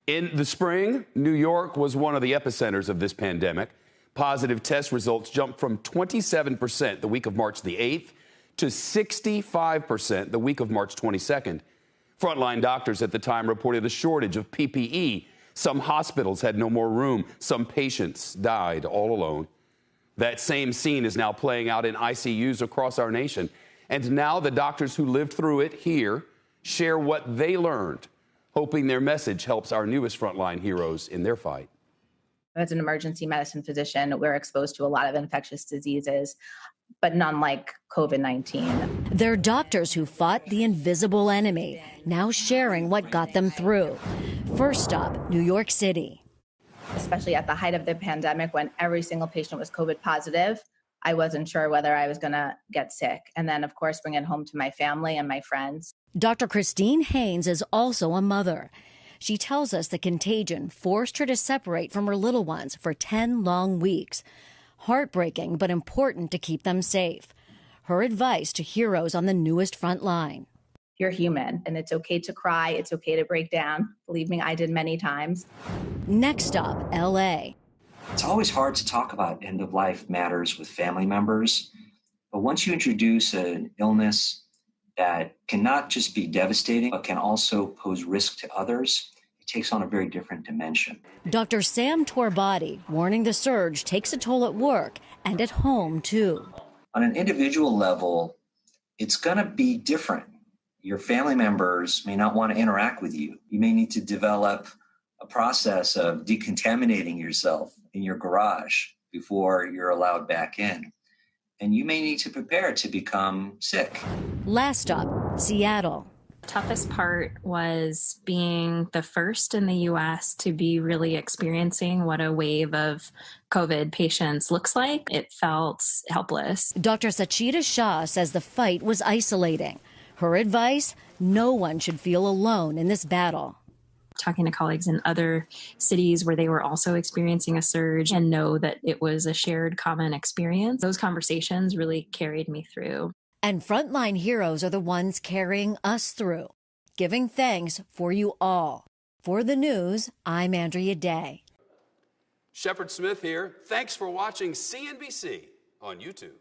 In the spring, New York was one of the epicenters of this pandemic. Positive test results jumped from 27% the week of March the 8th to 65% the week of March 22nd. Frontline doctors at the time reported a shortage of PPE. Some hospitals had no more room. Some patients died all alone. That same scene is now playing out in ICUs across our nation. And now the doctors who lived through it here share what they learned, hoping their message helps our newest frontline heroes in their fight. As an emergency medicine physician, we're exposed to a lot of infectious diseases, but none like COVID-19. They're doctors who fought the invisible enemy, now sharing what got them through. First stop, New York City. Especially at the height of the pandemic, when every single patient was COVID positive, I wasn't sure whether I was going to get sick. And then, of course, bring it home to my family and my friends. Dr. Christine Haynes is also a mother. She tells us the contagion forced her to separate from her little ones for 10 long weeks. Heartbreaking, but important to keep them safe. Her advice to heroes on the newest front line. You're human, and it's okay to cry. It's okay to break down. Believe me, I did many times. Next stop, L.A. It's always hard to talk about end-of-life matters with family members, but once you introduce an illness that can not just be devastating, but can also pose risk to others, it takes on a very different dimension. Dr. Sam Torbati warning the surge takes a toll at work and at home, too. On an individual level, it's going to be different. Your family members may not want to interact with you. You may need to develop a process of decontaminating yourself in your garage before you're allowed back in. And you may need to prepare to become sick. Last stop, Seattle. Toughest part was being the first in the U.S. to be really experiencing what a wave of COVID patients looks like. It felt helpless. Dr. Sachita Shah says the fight was isolating. Her advice, no one should feel alone in this battle. Talking to colleagues in other cities where they were also experiencing a surge and know that it was a shared common experience. Those conversations really carried me through. And frontline heroes are the ones carrying us through, giving thanks for you all. For the news, I'm Andrea Day. Shepard Smith here. Thanks for watching CNBC on YouTube.